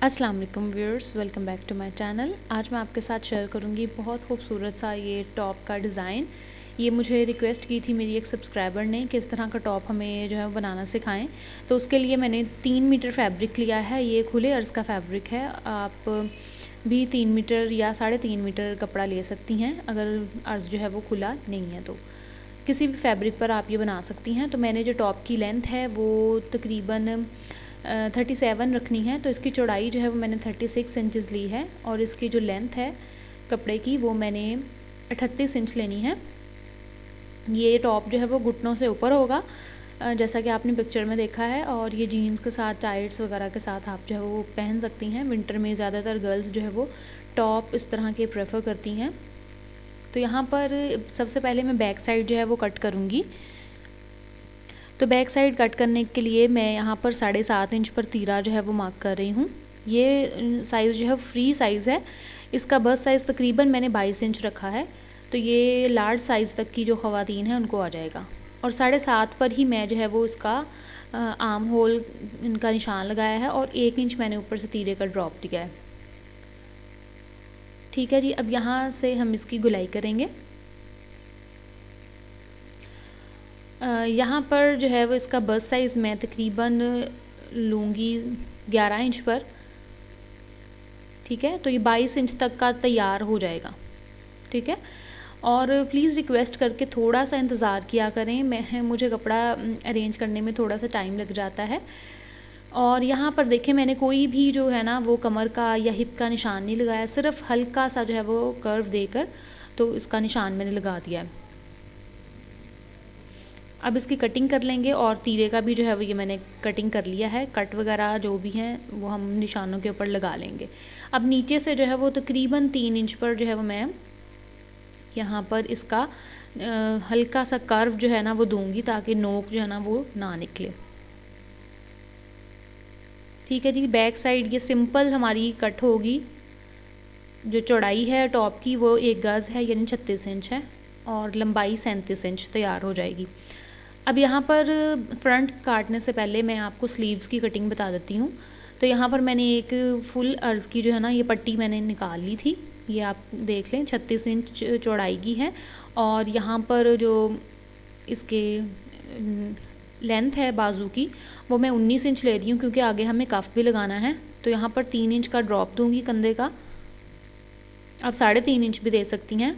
अस्सलाम वालेकुम viewers, welcome back to my channel. आज मैं आपके साथ शेयर करूंगी बहुत खूबसूरत सा ये टॉप का डिज़ाइन। ये मुझे रिक्वेस्ट की थी मेरी एक सब्सक्राइबर ने कि इस तरह का टॉप हमें जो है बनाना सिखाएं। तो उसके लिए मैंने 3 मीटर फैब्रिक लिया है। ये खुले अर्ज़ का फैब्रिक है। आप भी 3 मीटर या 3.5 मीटर कपड़ा ले सकती हैं अगर अर्ज़ जो है वो खुला नहीं है। तो किसी भी फैब्रिक पर आप ये बना सकती हैं। तो मैंने जो टॉप की लेंथ है वो तकरीबन 37 रखनी है। तो इसकी चौड़ाई जो है वो मैंने 36 इंचज़ ली है और इसकी जो लेंथ है कपड़े की वो मैंने 38 इंच लेनी है। ये टॉप जो है वो घुटनों से ऊपर होगा जैसा कि आपने पिक्चर में देखा है, और ये जीन्स के साथ टाइट्स वगैरह के साथ आप जो है वो पहन सकती हैं। विंटर में ज़्यादातर गर्ल्स जो है वो टॉप इस तरह के प्रेफर करती हैं। तो यहाँ पर सबसे पहले मैं बैक साइड जो है वो कट करूँगी। तो बैक साइड कट करने के लिए मैं यहाँ पर 7.5 इंच पर तीरा जो है वो मार्क कर रही हूँ। ये साइज़ जो है फ्री साइज़ है। इसका बस साइज़ तकरीबन मैंने 22 इंच रखा है। तो ये लार्ज साइज़ तक की जो ख़वातीन हैं उनको आ जाएगा। और 7.5 पर ही मैं जो है वो इसका आर्म होल इनका निशान लगाया है और 1 इंच मैंने ऊपर से तीरे का ड्रॉप दिया है। ठीक है जी, अब यहाँ से हम इसकी गुलाई करेंगे। यहाँ पर जो है वो इसका बस साइज़ मैं तकरीबन लूँगी 11 इंच पर। ठीक है, तो ये 22 इंच तक का तैयार हो जाएगा। ठीक है, और प्लीज़ रिक्वेस्ट करके थोड़ा सा इंतज़ार किया करें। मुझे कपड़ा अरेंज करने में थोड़ा सा टाइम लग जाता है। और यहाँ पर देखें, मैंने कोई भी जो है ना वो कमर का या हिप का निशान नहीं लगाया, सिर्फ हल्का सा जो है वो कर्व देकर तो इसका निशान मैंने लगा दिया है। अब इसकी कटिंग कर लेंगे और तीरे का भी जो है वो ये मैंने कटिंग कर लिया है। कट वगैरह जो भी हैं वो हम निशानों के ऊपर लगा लेंगे। अब नीचे से जो है वो तकरीबन 3 इंच पर जो है वो मैं यहाँ पर इसका हल्का सा कर्व जो है ना वो दूंगी ताकि नोक जो है ना वो ना निकले। ठीक है जी, बैक साइड ये सिंपल हमारी कट होगी। जो चौड़ाई है टॉप की वो 1 गज़ है यानी 36 इंच है और लंबाई 37 इंच तैयार हो जाएगी। अब यहाँ पर फ्रंट काटने से पहले मैं आपको स्लीव्स की कटिंग बता देती हूँ। तो यहाँ पर मैंने एक फुल अर्ज़ की जो है ना ये पट्टी मैंने निकाल ली थी। ये आप देख लें 36 इंच चौड़ाई की है। और यहाँ पर जो इसके लेंथ है बाजू की वो मैं 19 इंच ले रही हूँ क्योंकि आगे हमें कफ भी लगाना है। तो यहाँ पर 3 इंच का ड्रॉप दूँगी कंधे का। आप 3.5 इंच भी दे सकती हैं।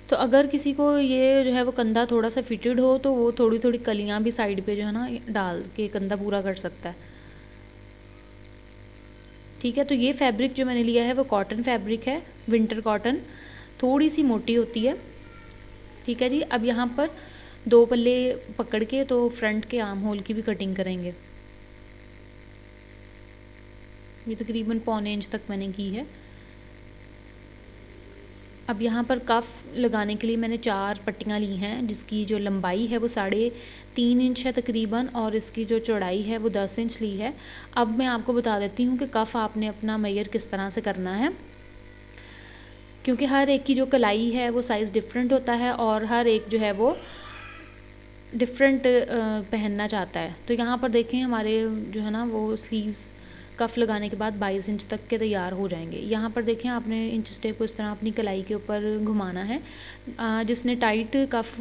तो अगर किसी को ये जो है वो कंधा थोड़ा सा फिटेड हो तो वो थोड़ी थोड़ी कलियां भी साइड पे जो है ना डाल के कंधा पूरा कर सकता है। ठीक है, तो ये फैब्रिक जो मैंने लिया है वो कॉटन फैब्रिक है, विंटर कॉटन, थोड़ी सी मोटी होती है। ठीक है जी, अब यहाँ पर 2 पल्ले पकड़ के तो फ्रंट के आर्म होल की भी कटिंग करेंगे। ये तकरीबन 1.25 इंच तक मैंने की है। अब यहाँ पर कफ लगाने के लिए मैंने 4 पट्टियाँ ली हैं जिसकी जो लंबाई है वो 3.5 इंच है तकरीबन और इसकी जो चौड़ाई है वो 10 इंच ली है। अब मैं आपको बता देती हूँ कि कफ़ आपने अपना मेजर किस तरह से करना है, क्योंकि हर एक की जो कलाई है वो साइज़ डिफरेंट होता है और हर एक जो है वो डिफरेंट पहनना चाहता है। तो यहाँ पर देखें हमारे जो है ना वो स्लीव्स कफ़ लगाने के बाद 22 इंच तक के तैयार हो जाएंगे। यहाँ पर देखें आपने इंच टेप को इस तरह अपनी कलाई के ऊपर घुमाना है। जिसने टाइट कफ़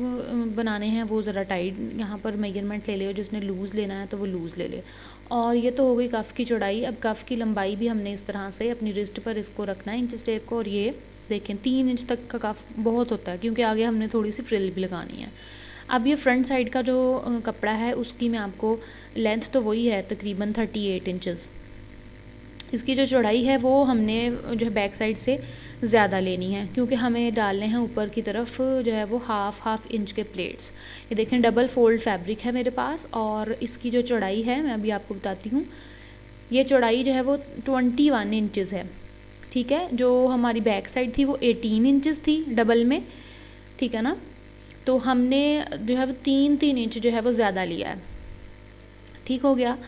बनाने हैं वो ज़रा टाइट यहाँ पर मेजरमेंट ले ले, और जिसने लूज़ लेना है तो वो लूज़ ले ले। और ये तो हो गई कफ़ की चौड़ाई। अब कफ़ की लंबाई भी हमने इस तरह से अपनी रिस्ट पर इसको रखना है इंच टेप को। और ये देखें 3 इंच तक का कफ़ बहुत होता है क्योंकि आगे हमने थोड़ी सी फ्रिल भी लगानी है। अब ये फ्रंट साइड का जो कपड़ा है उसकी मैं आपको लेंथ तो वही है तकरीबन 38 इंचज़। इसकी जो चौड़ाई है वो हमने जो है बैक साइड से ज़्यादा लेनी है क्योंकि हमें डालने हैं ऊपर की तरफ जो है वो हाफ इंच के प्लेट्स। ये देखें डबल फोल्ड फैब्रिक है मेरे पास और इसकी जो चौड़ाई है मैं अभी आपको बताती हूँ। ये चौड़ाई जो है वो 21 इंचज़ है। ठीक है, जो हमारी बैक साइड थी वो 18 इंचज़ थी डबल में। ठीक है ना, तो हमने जो है वो 3 इंच जो है वो ज़्यादा लिया है। ठीक हो गया,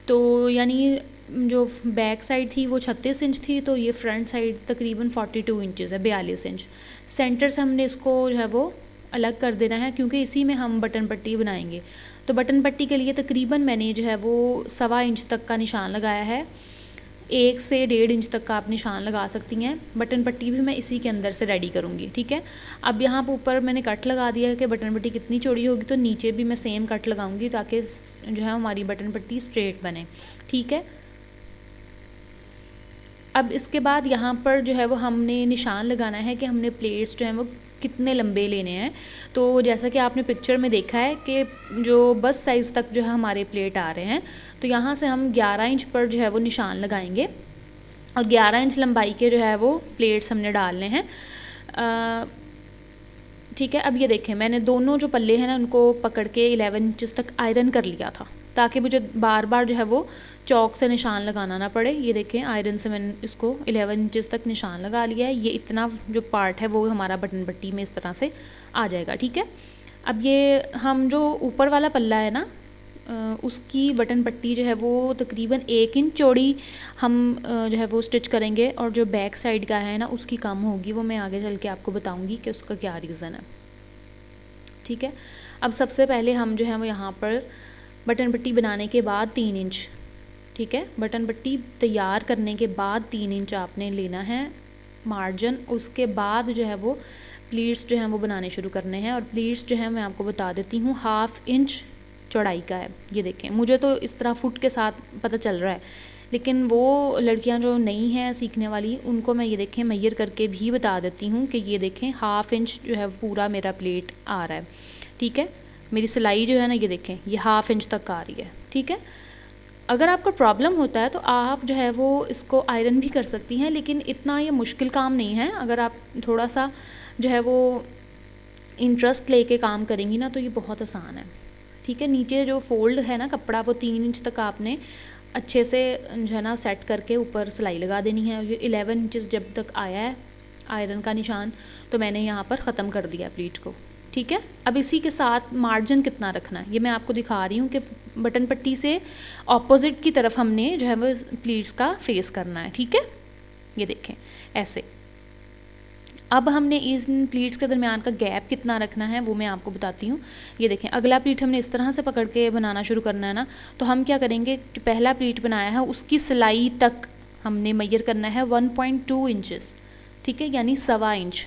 तो यानी जो बैक साइड थी वो 36 इंच थी तो ये फ्रंट साइड तकरीबन 42 इंचज़ है, 42 इंच। सेंटर से हमने इसको जो है वो अलग कर देना है, क्योंकि इसी में हम बटन पट्टी बनाएंगे। तो बटन पट्टी के लिए तकरीबन मैंने जो है वो 1.25 इंच तक का निशान लगाया है। 1 से 1.5 इंच तक का आप निशान लगा सकती हैं। बटन पट्टी भी मैं इसी के अंदर से रेडी करूँगी, ठीक है। अब यहाँ पर ऊपर मैंने कट लगा दिया है कि बटन पट्टी कितनी चौड़ी होगी, तो नीचे भी मैं सेम कट लगाऊंगी ताकि जो है हमारी बटन पट्टी स्ट्रेट बने, ठीक है। अब इसके बाद यहाँ पर जो है वो हमने निशान लगाना है कि हमने प्लेट्स जो हैं वो कितने लंबे लेने हैं। तो जैसा कि आपने पिक्चर में देखा है कि जो बस साइज़ तक जो है हमारे प्लेट आ रहे हैं, तो यहाँ से हम 11 इंच पर जो है वो निशान लगाएंगे और 11 इंच लंबाई के जो है वो प्लेट्स हमने डालने हैं, ठीक है। अब ये देखें, मैंने दोनों जो पल्ले हैं ना उनको पकड़ के 11 इंचज़ तक आयरन कर लिया था, ताकि मुझे बार बार जो है वो चौक से निशान लगाना ना पड़े। ये देखें, आयरन से मैंने इसको 11 इंचज़ तक निशान लगा लिया है। ये इतना जो पार्ट है वो हमारा बटन पट्टी में इस तरह से आ जाएगा, ठीक है। अब ये हम जो ऊपर वाला पल्ला है ना, उसकी बटन पट्टी जो है वो तकरीबन 1 इंच चौड़ी हम जो है वो स्टिच करेंगे, और जो बैक साइड का है ना उसकी कम होगी। वो मैं आगे चल के आपको बताऊंगी कि उसका क्या रीज़न है, ठीक है। अब सबसे पहले हम जो है वो यहाँ पर बटन पट्टी बनाने के बाद 3 इंच, ठीक है, बटन पट्टी तैयार करने के बाद 3 इंच आपने लेना है मार्जिन। उसके बाद जो है वो प्लीट्स जो हैं वो बनाने शुरू करने हैं, और प्लीट्स जो है मैं आपको बता देती हूँ 1/2 इंच चौड़ाई का है। ये देखें, मुझे तो इस तरह फुट के साथ पता चल रहा है, लेकिन वो लड़कियां जो नहीं हैं सीखने वाली उनको मैं ये देखें मेजर करके भी बता देती हूँ कि ये देखें 1/2 इंच जो है पूरा मेरा प्लेट आ रहा है, ठीक है। मेरी सिलाई जो है ना ये देखें ये 1/2 इंच तक आ रही है, ठीक है। अगर आपको प्रॉब्लम होता है तो आप जो है वो इसको आयरन भी कर सकती हैं, लेकिन इतना ये मुश्किल काम नहीं है। अगर आप थोड़ा सा जो है वो इंटरेस्ट लेके काम करेंगी ना तो ये बहुत आसान है, ठीक है। नीचे जो फोल्ड है ना कपड़ा, वो 3 इंच तक आपने अच्छे से जो है ना सेट करके ऊपर सिलाई लगा देनी है। ये 11 इंचज़ जब तक आया है आयरन का निशान, तो मैंने यहाँ पर ख़त्म कर दिया प्लीट को, ठीक है। अब इसी के साथ मार्जिन कितना रखना है ये मैं आपको दिखा रही हूँ कि बटन पट्टी से ऑपोजिट की तरफ हमने जो है वो प्लीट्स का फेस करना है, ठीक है। ये देखें ऐसे। अब हमने इन प्लीट्स के दरमियान का गैप कितना रखना है वो मैं आपको बताती हूँ। ये देखें, अगला प्लीट हमने इस तरह से पकड़ के बनाना शुरू करना है ना, तो हम क्या करेंगे, जो पहला प्लीट बनाया है उसकी सिलाई तक हमने मेजर करना है 1.2 इंचज़, ठीक है, यानी 1.25 इंच,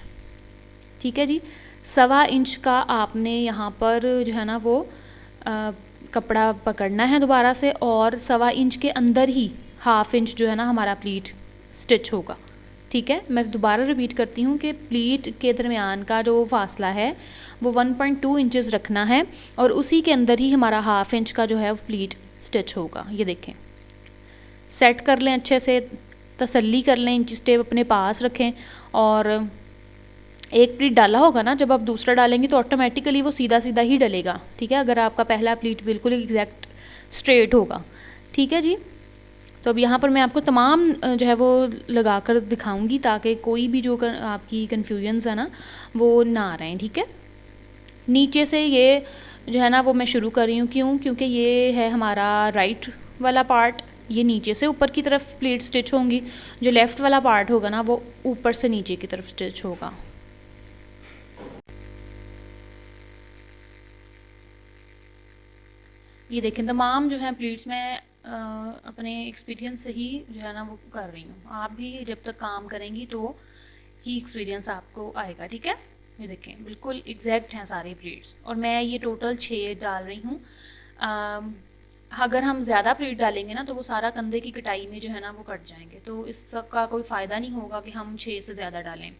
ठीक है जी। 1.25 इंच का आपने यहाँ पर जो है ना वो कपड़ा पकड़ना है दोबारा से, और 1.25 इंच के अंदर ही 1/2 इंच जो है ना हमारा प्लीट स्टिच होगा, ठीक है। मैं दोबारा रिपीट करती हूँ कि प्लीट के दरमियान का जो फासला है वो 1.2 इंचज़ रखना है, और उसी के अंदर ही हमारा 1/2 इंच का जो है वो प्लीट स्टिच होगा। ये देखें, सेट कर लें अच्छे से, तसल्ली कर लें, इंच टेप अपने पास रखें। और एक प्लीट डाला होगा ना, जब आप दूसरा डालेंगे तो ऑटोमेटिकली वो सीधा सीधा ही डलेगा, ठीक है, अगर आपका पहला प्लीट बिल्कुल एग्जैक्ट स्ट्रेट होगा, ठीक है जी। तो अब यहाँ पर मैं आपको तमाम जो है वो लगा कर दिखाऊंगी ताकि कोई भी जो आपकी कन्फ्यूजन्स है ना वो ना आ रहे हैं, ठीक है। नीचे से ये जो है ना वो मैं शुरू कर रही हूँ, क्योंकि ये है हमारा राइट वाला पार्ट, ये नीचे से ऊपर की तरफ प्लेट स्टिच होंगी, जो लेफ़्ट वाला पार्ट होगा ना वो ऊपर से नीचे की तरफ स्टिच होगा। ये देखें, तमाम जो है प्लीट्स में अपने एक्सपीरियंस से ही जो है ना वो कर रही हूँ। आप भी जब तक काम करेंगी तो ही एक्सपीरियंस आपको आएगा, ठीक है। ये देखें, बिल्कुल एग्जैक्ट हैं सारे प्लीट्स, और मैं ये टोटल 6 डाल रही हूँ। अगर हम ज़्यादा प्लीट डालेंगे ना तो वो सारा कंधे की कटाई में जो है ना वो कट जाएंगे, तो इसका कोई फ़ायदा नहीं होगा कि हम 6 से ज़्यादा डालें,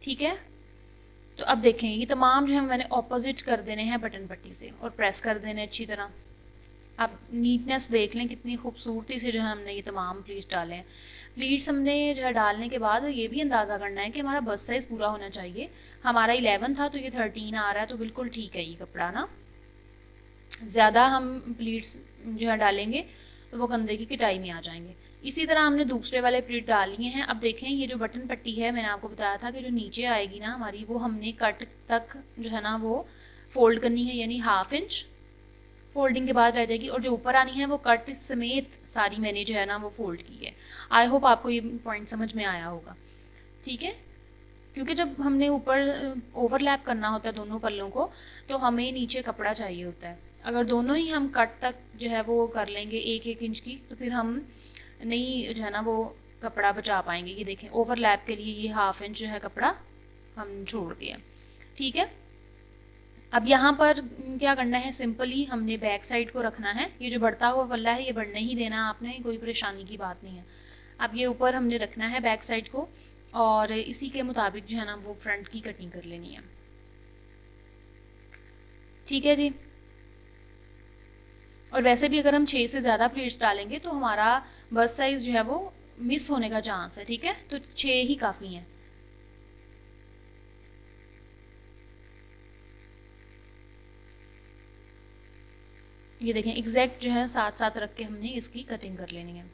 ठीक है। तो अब देखें, ये तमाम जो है मैंने ऑपोजिट कर देने हैं बटन पट्टी से, और प्रेस कर देने अच्छी तरह। आप नीटनेस देख लें कितनी खूबसूरती से जो है हमने ये तमाम प्लीट्स डाले हैं। प्लीट्स हमने जो है डालने के बाद ये भी अंदाज़ा करना है कि हमारा बस्ट साइज़ पूरा होना चाहिए। हमारा 11 था तो ये 13 आ रहा है, तो बिल्कुल ठीक है ये कपड़ा ना। ज़्यादा हम प्लीट्स जो है डालेंगे तो वो कंधे की कटाई में आ जाएंगे। इसी तरह हमने दूसरे वाले प्लीट डाल लिए हैं। अब देखें, ये जो बटन पट्टी है मैंने आपको बताया था कि जो नीचे आएगी ना हमारी, वो हमने कट तक जो है ना वो फोल्ड करनी है, यानी 1/2 इंच फोल्डिंग के बाद रह जाएगी, और जो ऊपर आनी है वो कट समेत सारी मैंने जो है ना वो फोल्ड की है। आई होप आपको ये पॉइंट समझ में आया होगा, ठीक है। क्योंकि जब हमने ऊपर ओवरलैप करना होता है दोनों पल्लों को, तो हमें नीचे कपड़ा चाहिए होता है। अगर दोनों ही हम कट तक जो है वो कर लेंगे 1-1 इंच की, तो फिर हम नहीं जो है ना वो कपड़ा बचा पाएंगे। ये देखें, ओवरलैप के लिए ये 1/2 इंच जो है कपड़ा हम छोड़ दिया। ठीक है, अब यहाँ पर क्या करना है, सिंपली हमने बैक साइड को रखना है। ये जो बढ़ता हुआ पल्ला है ये बढ़ने ही देना आपने, कोई परेशानी की बात नहीं है। अब ये ऊपर हमने रखना है बैक साइड को, और इसी के मुताबिक जो है ना वो फ्रंट की कटिंग कर लेनी है। ठीक है जी। और वैसे भी अगर हम 6 से ज़्यादा प्लेट्स डालेंगे तो हमारा बस्ट साइज़ जो है वो मिस होने का चांस है। ठीक है, तो 6 ही काफ़ी हैं। ये देखें, एग्जैक्ट जो है साथ साथ रख के हमने इसकी कटिंग कर लेनी है।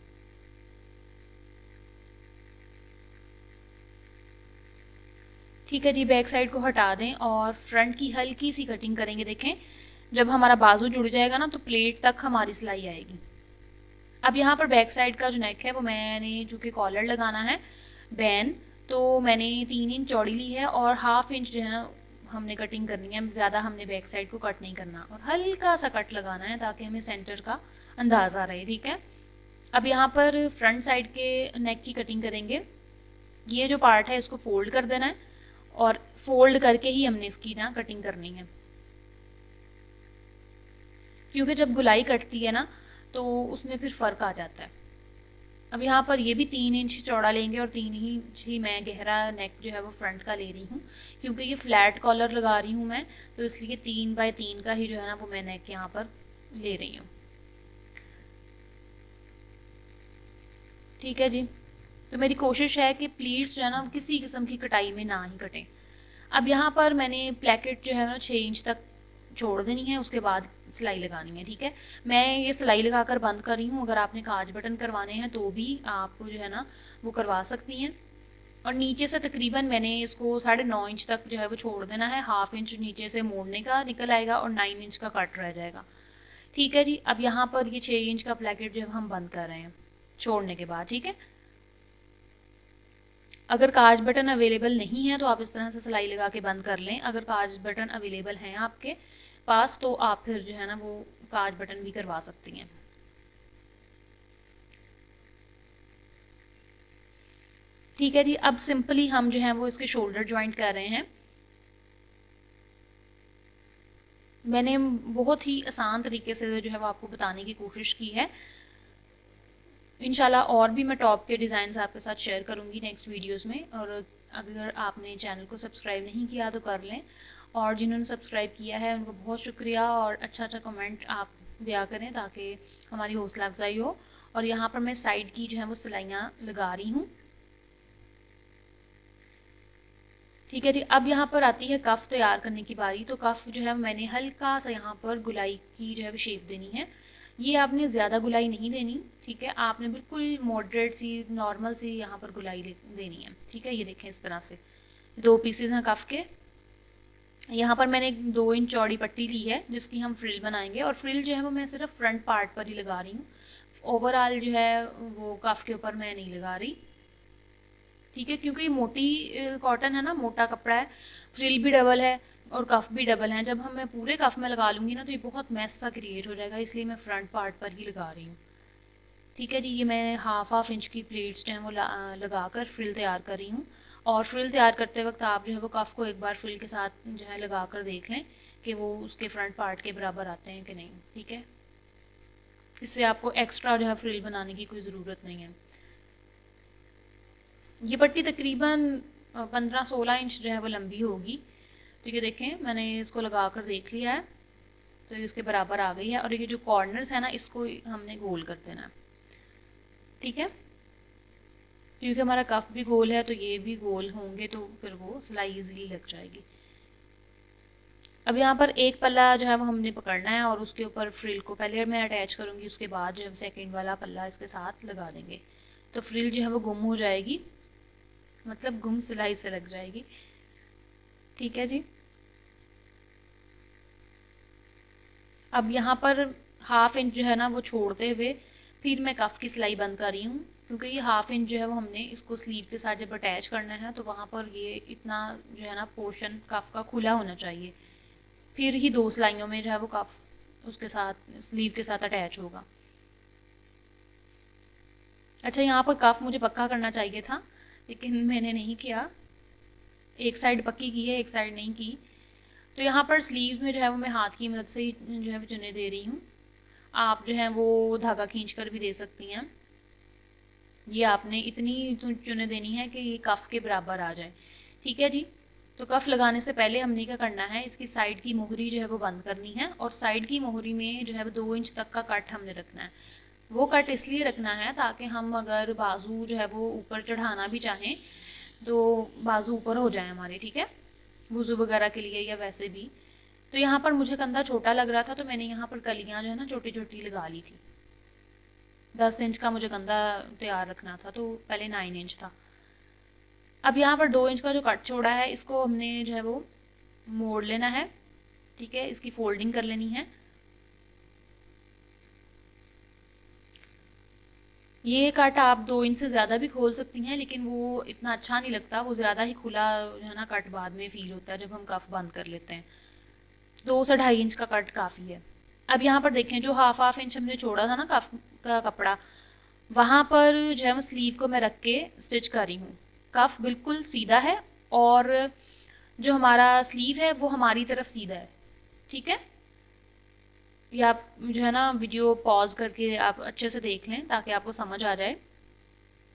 ठीक है जी, बैक साइड को हटा दें और फ्रंट की हल्की सी कटिंग करेंगे। देखें, जब हमारा बाजू जुड़ जाएगा ना तो प्लेट तक हमारी सिलाई आएगी। अब यहाँ पर बैक साइड का जो नेक है वो मैंने, चूँकि कॉलर लगाना है बैन, तो मैंने 3 इंच चौड़ी ली है और 1/2 इंच जो है ना हमने कटिंग करनी है। ज़्यादा हमने बैक साइड को कट नहीं करना, और हल्का सा कट लगाना है ताकि हमें सेंटर का अंदाज़ा रहे। ठीक है, अब यहाँ पर फ्रंट साइड के नेक की कटिंग करेंगे। ये जो पार्ट है इसको फोल्ड कर देना है, और फोल्ड करके ही हमने इसकी ना कटिंग करनी है, क्योंकि जब गुलाई कटती है ना तो उसमें फिर फ़र्क आ जाता है। अब यहाँ पर ये भी 3 इंच चौड़ा लेंगे, और 3 ही इंच ही मैं गहरा नेक जो है वो फ्रंट का ले रही हूँ, क्योंकि ये फ्लैट कॉलर लगा रही हूँ मैं, तो इसलिए 3x3 का ही जो है ना वो मैं नेक यहाँ पर ले रही हूँ। ठीक है जी, तो मेरी कोशिश है कि प्लीट्स जो है ना किसी किस्म की कटाई में ना ही कटें। अब यहाँ पर मैंने प्लेकेट जो है ना 6 इंच तक छोड़ देनी है, उसके बाद सिलाई लगानी है। ठीक है, मैं ये सिलाई लगाकर बंद कर रही हूँ। अगर आपने काज बटन करवाने हैं तो भी आप जो है ना वो करवा सकती हैं। और नीचे से तकरीबन मैंने इसको 9.5 इंच तक जो है वो छोड़ देना है। 1/2 इंच नीचे से मोड़ने का निकल आएगा और 9 इंच का कट रह जाएगा। ठीक है जी, अब यहाँ पर ये 6 इंच का प्लेकेट जो है हम बंद कर रहे हैं छोड़ने के बाद। ठीक है, अगर काज बटन अवेलेबल नहीं है तो आप इस तरह से सिलाई लगा के बंद कर लें। अगर काज बटन अवेलेबल हैं आपके पास तो आप फिर जो है ना वो काज बटन भी करवा सकती हैं। ठीक है जी, अब सिंपली हम जो है वो इसके शोल्डर जॉइंट कर रहे हैं। मैंने बहुत ही आसान तरीके से जो है वो आपको बताने की कोशिश की है। इंशाल्लाह और भी मैं टॉप के डिज़ाइंस आपके साथ शेयर करूँगी नेक्स्ट वीडियोस में। और अगर आपने चैनल को सब्सक्राइब नहीं किया तो कर लें, और जिन्होंने सब्सक्राइब किया है उनको बहुत शुक्रिया, और अच्छा अच्छा कमेंट आप दिया करें ताकि हमारी हौसला अफजाई हो। और यहाँ पर मैं साइड की जो है वो सिलाइयाँ लगा रही हूँ। ठीक है जी, अब यहाँ पर आती है कफ़ तैयार करने की बारी। तो कफ़ जो है मैंने हल्का सा यहाँ पर गुलाई की जो है शेप देनी है। ये आपने ज़्यादा गुलाई नहीं देनी। ठीक है, आपने बिल्कुल मॉडरेट सी नॉर्मल सी यहाँ पर गुलाई देनी है। ठीक है, ये देखें इस तरह से 2 पीसेस हैं कफ़ के। यहाँ पर मैंने 2 इंच चौड़ी पट्टी ली है जिसकी हम फ्रिल बनाएंगे, और फ्रिल जो है वो मैं सिर्फ फ्रंट पार्ट पर ही लगा रही हूँ। ओवरऑल जो है वो कफ़ के ऊपर मैं नहीं लगा रही। ठीक है, क्योंकि मोटी कॉटन है ना, मोटा कपड़ा है, फ्रिल भी डबल है और कफ भी डबल है। जब हम मैं पूरे कफ में लगा लूँगी ना तो ये बहुत मैस सा क्रिएट हो जाएगा, इसलिए मैं फ्रंट पार्ट पर ही लगा रही हूँ। ठीक है जी, ये मैं हाफ इंच की प्लेट्स जो हैं वो लगा कर फ्रिल तैयार कर रही हूँ। और फ्रिल तैयार करते वक्त आप जो है वो कफ को एक बार फ्रिल के साथ जो है लगा कर देख लें कि वो उसके फ्रंट पार्ट के बराबर आते हैं कि नहीं। ठीक है, इससे आपको एक्स्ट्रा जो है फ्रिल बनाने की कोई ज़रूरत नहीं है। ये पट्टी तकरीबन 15-16 इंच जो है वो लंबी होगी। तो ये देखें, मैंने इसको लगा कर देख लिया है, तो ये इसके बराबर आ गई है। और ये जो कॉर्नर्स है ना इसको हमने गोल कर देना है। ठीक है, क्योंकि हमारा कफ भी गोल है तो ये भी गोल होंगे, तो फिर वो सिलाई इजीली लग जाएगी। अब यहाँ पर एक पल्ला जो है वो हमने पकड़ना है, और उसके ऊपर फ्रिल को पहले मैं अटैच करूँगी, उसके बाद जो है सेकेंड वाला पल्ला इसके साथ लगा देंगे, तो फ्रिल जो है वो गुम हो जाएगी, मतलब गुम सिलाई से लग जाएगी। ठीक है जी, अब यहाँ पर 1/2 इंच जो है ना वो छोड़ते हुए फिर मैं कफ की सिलाई बंद कर रही हूँ। क्योंकि ये हाफ इंच जो है वो हमने इसको स्लीव के साथ जब अटैच करना है तो वहाँ पर ये इतना जो है ना पोर्शन कफ का खुला होना चाहिए, फिर ही 2 सिलाइयों में जो है वो कफ उसके साथ स्लीव के साथ अटैच होगा। अच्छा, यहाँ पर कफ मुझे पक्का करना चाहिए था लेकिन मैंने नहीं किया, एक साइड पक्की की है एक साइड नहीं की। तो यहाँ पर स्लीव में जो है वो मैं हाथ की मदद से ही जो है वो चुने दे रही हूँ। आप जो है वो धागा खींच कर भी दे सकती हैं। ये आपने इतनी चुने देनी है कि ये कफ के बराबर आ जाए। ठीक है जी। तो कफ लगाने से पहले हमने क्या करना है, इसकी साइड की मोहरी जो है वो बंद करनी है और साइड की मोहरी में जो है वो 2 इंच तक का कट हमने रखना है। वो कट इसलिए रखना है ताकि हम अगर बाजू जो है वो ऊपर चढ़ाना भी चाहें तो बाजू ऊपर हो जाए हमारे, ठीक है, वज़ू वगैरह के लिए या वैसे भी। तो यहाँ पर मुझे कंधा छोटा लग रहा था तो मैंने यहाँ पर कलियाँ जो है ना छोटी छोटी लगा ली थी। 10 इंच का मुझे कंधा तैयार रखना था तो पहले 9 इंच था। अब यहाँ पर 2 इंच का जो कट छोड़ा है इसको हमने जो है वो मोड़ लेना है। ठीक है, इसकी फोल्डिंग कर लेनी है। ये कट आप 2 इंच से ज़्यादा भी खोल सकती हैं लेकिन वो इतना अच्छा नहीं लगता, वो ज़्यादा ही खुला जो है ना कट बाद में फील होता है जब हम कफ बंद कर लेते हैं। 2 से 2.5 इंच का कट काफ़ी है। अब यहाँ पर देखें जो हाफ इंच हमने छोड़ा था ना कफ का कपड़ा, वहाँ पर जो है वो स्लीव को मैं रख के स्टिच कर रही हूँ। कफ बिल्कुल सीधा है और जो हमारा स्लीव है वो हमारी तरफ सीधा है। ठीक है, या आप जो है ना वीडियो पॉज करके आप अच्छे से देख लें ताकि आपको समझ आ जाए।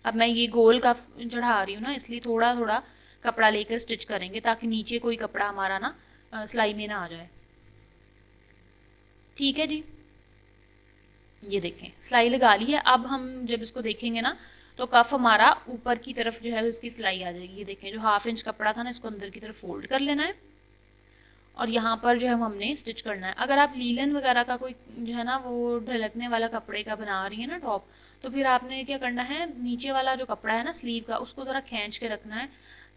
अब मैं ये गोल कफ चढ़ा रही हूँ ना, इसलिए थोड़ा थोड़ा कपड़ा लेकर स्टिच करेंगे ताकि नीचे कोई कपड़ा हमारा ना सिलाई में ना आ जाए। ठीक है जी। ये देखें सिलाई लगा ली है। अब हम जब इसको देखेंगे ना तो कफ हमारा ऊपर की तरफ जो है इसकी सिलाई आ जाएगी। ये देखें जो हाफ इंच कपड़ा था ना इसको अंदर की तरफ फोल्ड कर लेना है और यहाँ पर जो है हमने स्टिच करना है। अगर आप लीलन वगैरह का कोई जो है ना वो ढलकने वाला कपड़े का बना रही है ना टॉप, तो फिर आपने क्या करना है, नीचे वाला जो कपड़ा है ना स्लीव का उसको ज़रा खींच के रखना है।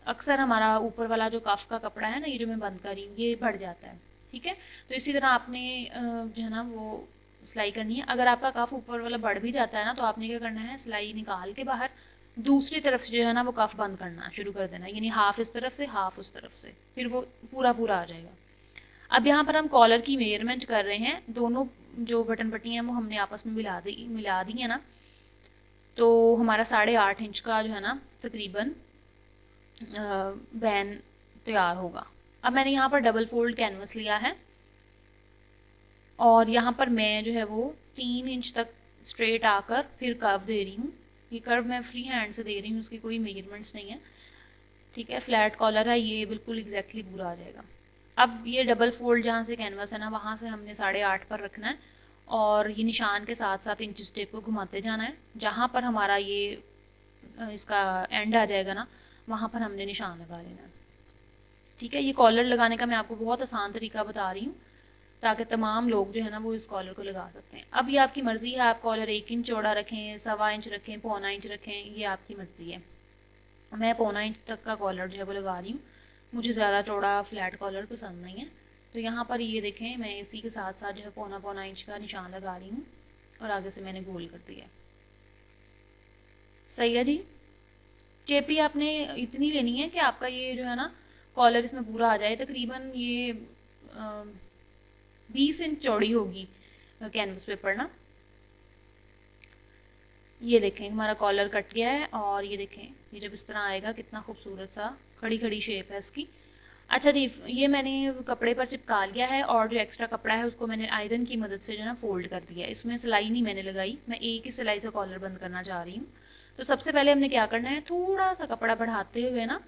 अक्सर हमारा ऊपर वाला जो कफ का कपड़ा है ना, ये जो मैं बंद कर रही हूँ, ये बढ़ जाता है। ठीक है, तो इसी तरह आपने जो है ना वो सिलाई करनी है। अगर आपका कफ ऊपर वाला बढ़ भी जाता है ना तो आपने क्या करना है, सिलाई निकाल के बाहर दूसरी तरफ से जो है ना वो कफ बंद करना शुरू कर देना, यानी हाफ इस तरफ से हाफ उस तरफ से, फिर वो पूरा पूरा आ जाएगा। अब यहाँ पर हम कॉलर की मेजरमेंट कर रहे हैं। दोनों जो बटन पट्टी हैं वो हमने आपस में मिला दी है ना, तो हमारा 8.5 इंच का जो है ना तकरीबन बैन तैयार होगा। अब मैंने यहाँ पर डबल फोल्ड कैनवस लिया है और यहाँ पर मैं जो है वो 3 इंच तक स्ट्रेट आकर फिर कर्व दे रही हूँ। ये कर्व मैं फ्री हैंड से दे रही हूँ, उसकी कोई मेजरमेंट्स नहीं है। ठीक है, फ्लैट कॉलर है, ये बिल्कुल एग्जैक्टली पूरा आ जाएगा। अब ये डबल फोल्ड जहाँ से कैनवास है ना वहाँ से हमने 8.5 पर रखना है और ये निशान के साथ साथ इंच टेप को घुमाते जाना है। जहाँ पर हमारा ये इसका एंड आ जाएगा ना वहाँ पर हमने निशान लगा लेना है। ठीक है, ये कॉलर लगाने का मैं आपको बहुत आसान तरीका बता रही हूँ ताकि तमाम लोग जो है ना वो इस कॉलर को लगा सकते हैं। अब ये आपकी मर्ज़ी है, आप कॉलर 1 इंच चौड़ा रखें, 1.25 इंच रखें, 1.25 इंच रखें, ये आपकी मर्ज़ी है। मैं 1.25 इंच तक का कॉलर जो है वो लगा रही हूँ, मुझे ज़्यादा चौड़ा फ्लैट कॉलर पसंद नहीं है। तो यहाँ पर ये देखें मैं इसी के साथ साथ जो है 1.25 इंच का निशान लगा रही हूँ और आगे से मैंने गोल कर दिया। सही है जी। चेपी आपने इतनी लेनी है कि आपका ये जो है ना कॉलर इसमें पूरा आ जाए। तकरीबन ये 20 इंच चौड़ी होगी कैनवस पेपर ना। ये देखें हमारा कॉलर कट गया है और ये देखें ये जब इस तरह आएगा कितना खूबसूरत सा खड़ी खड़ी शेप है इसकी। अच्छा जी, ये मैंने कपड़े पर चिपका लिया है और जो एक्स्ट्रा कपड़ा है उसको मैंने आयरन की मदद से जो है ना फोल्ड कर दिया है। इसमें सिलाई नहीं मैंने लगाई, मैं एक ही सिलाई से कॉलर बंद करना चाह रही हूँ। तो सबसे पहले हमने क्या करना है, थोड़ा सा कपड़ा बढ़ाते हुए ना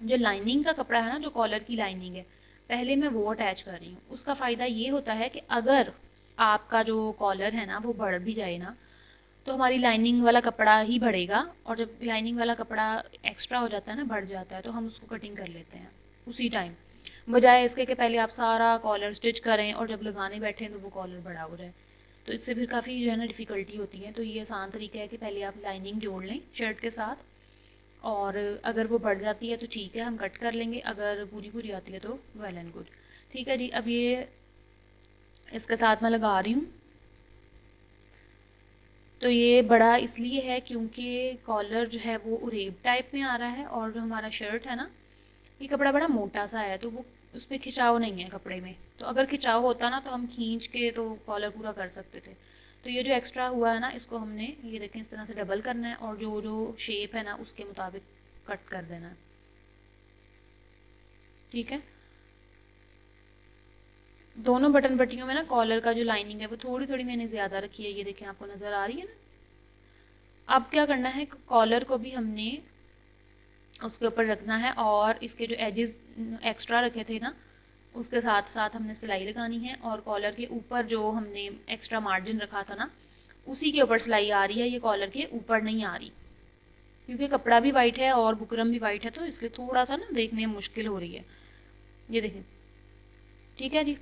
जो लाइनिंग का कपड़ा है ना, जो कॉलर की लाइनिंग है, पहले मैं वो अटैच कर रही हूँ। उसका फ़ायदा ये होता है कि अगर आपका जो कॉलर है ना वो बढ़ भी जाए ना तो हमारी लाइनिंग वाला कपड़ा ही बढ़ेगा और जब लाइनिंग वाला कपड़ा एक्स्ट्रा हो जाता है ना, बढ़ जाता है, तो हम उसको कटिंग कर लेते हैं उसी टाइम, बजाय इसके कि पहले आप सारा कॉलर स्टिच करें और जब लगाने बैठें तो वो कॉलर बड़ा हो जाए, तो इससे फिर काफ़ी जो है ना डिफ़िकल्टी होती है। तो ये आसान तरीका है कि पहले आप लाइनिंग जोड़ लें शर्ट के साथ और अगर वो बढ़ जाती है तो ठीक है हम कट कर लेंगे, अगर पूरी पूरी आती है तो वेल एंड गुड। ठीक है जी। अब ये इसके साथ मैं लगा रही हूँ तो ये बड़ा इसलिए है क्योंकि कॉलर जो है वो उरेब टाइप में आ रहा है, और जो हमारा शर्ट है ना, ये कपड़ा बड़ा मोटा सा है, तो वो उस पर खिंचाव नहीं है कपड़े में। तो अगर खिंचाव होता ना तो हम खींच के तो कॉलर पूरा कर सकते थे। तो ये जो एक्स्ट्रा हुआ है ना, इसको हमने ये देखें इस तरह से डबल करना है, और जो जो शेप है ना उसके मुताबिक कट कर देना है। ठीक है, दोनों बटन पट्टियों में ना कॉलर का जो लाइनिंग है वो थोड़ी थोड़ी मैंने ज़्यादा रखी है, ये देखें आपको नज़र आ रही है ना। अब क्या करना है, कॉलर को भी हमने उसके ऊपर रखना है, और इसके जो एजेस एक्स्ट्रा रखे थे ना उसके साथ साथ हमने सिलाई लगानी है, और कॉलर के ऊपर जो हमने एक्स्ट्रा मार्जिन रखा था ना उसी के ऊपर सिलाई आ रही है, ये कॉलर के ऊपर नहीं आ रही, क्योंकि कपड़ा भी वाइट है और बुकरम भी वाइट है, तो इसलिए थोड़ा सा ना देखने में मुश्किल हो रही है। ये देखें, ठीक है जी,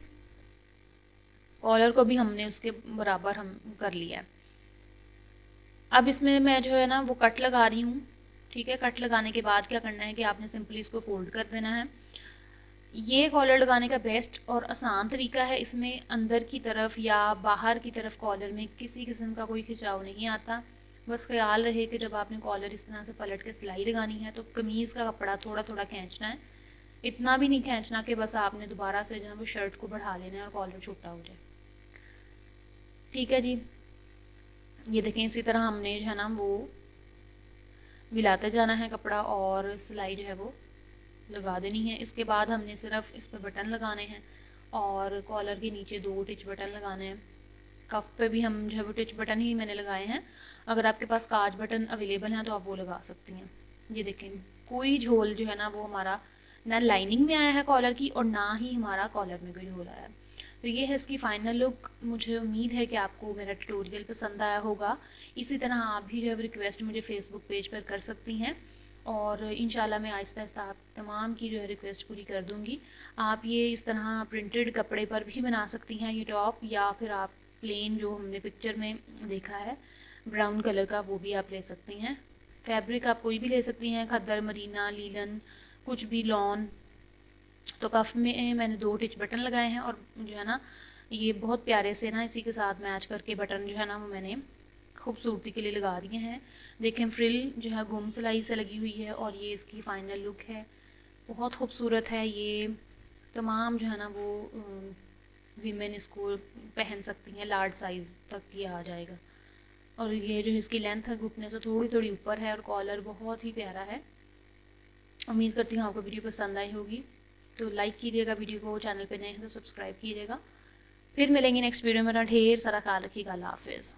कॉलर को भी हमने उसके बराबर हम कर लिया है। अब इसमें मैं जो है ना वो कट लगा रही हूँ। ठीक है, कट लगाने के बाद क्या करना है कि आपने सिंपली इसको फोल्ड कर देना है। ये कॉलर लगाने का बेस्ट और आसान तरीका है, इसमें अंदर की तरफ या बाहर की तरफ कॉलर में किसी किस्म का कोई खिंचाव नहीं आता। बस ख्याल रहे कि जब आपने कॉलर इस तरह से पलट के सिलाई लगानी है तो कमीज़ का कपड़ा थोड़ा थोड़ा खींचना है, इतना भी नहीं खींचना कि बस आपने दोबारा से जो है वो शर्ट को बढ़ा लेना है और कॉलर छोटा हो जाए। ठीक है जी, ये देखें इसी तरह हमने जो है ना वो मिलाते जाना है कपड़ा, और सिलाई जो है वो लगा देनी है। इसके बाद हमने सिर्फ इस पर बटन लगाने हैं, और कॉलर के नीचे 2 टिच बटन लगाने हैं। कफ पे भी हम जो है वो टिच बटन ही मैंने लगाए हैं, अगर आपके पास काज बटन अवेलेबल हैं तो आप वो लगा सकती हैं। ये देखें, कोई झोल जो है ना वो हमारा ना लाइनिंग में आया है कॉलर की, और ना ही हमारा कॉलर में कोई झोल आया है। तो ये है इसकी फ़ाइनल लुक। मुझे उम्मीद है कि आपको मेरा ट्यूटोरियल पसंद आया होगा। इसी तरह आप भी जो है रिक्वेस्ट मुझे फ़ेसबुक पेज पर कर सकती हैं, और इंशाल्लाह मैं आहिस्ता आहिस्ता आप तमाम की जो है रिक्वेस्ट पूरी कर दूँगी। आप ये इस तरह प्रिंटेड कपड़े पर भी बना सकती हैं ये टॉप, या फिर आप प्लेन जो हमने पिक्चर में देखा है ब्राउन कलर का वो भी आप ले सकती हैं। फैब्रिक आप कोई भी ले सकती हैं, खद्दर, मरीना, लीलन, कुछ भी, लॉन। तो कफ में मैंने 2 टिच बटन लगाए हैं, और जो है ना ये बहुत प्यारे से ना इसी के साथ मैच करके बटन जो है ना वो मैंने खूबसूरती के लिए लगा दिए हैं। देखें, फ्रिल जो है गुम सिलाई से लगी हुई है, और ये इसकी फ़ाइनल लुक है, बहुत खूबसूरत है। ये तमाम जो है ना वो वीमेन इसको पहन सकती हैं, लार्ज साइज़ तक ये आ जाएगा। और ये जो इसकी लेंथ है घुटने से थोड़ी थोड़ी ऊपर है, और कॉलर बहुत ही प्यारा है। उम्मीद करती हूँ आपको वीडियो पसंद आई होगी, तो लाइक कीजिएगा वीडियो को, चैनल पे नए हैं तो सब्सक्राइब कीजिएगा। फिर मिलेंगे नेक्स्ट वीडियो में। ढेर सारा ख्याल रखिएगा। अल्लाह हाफिज़।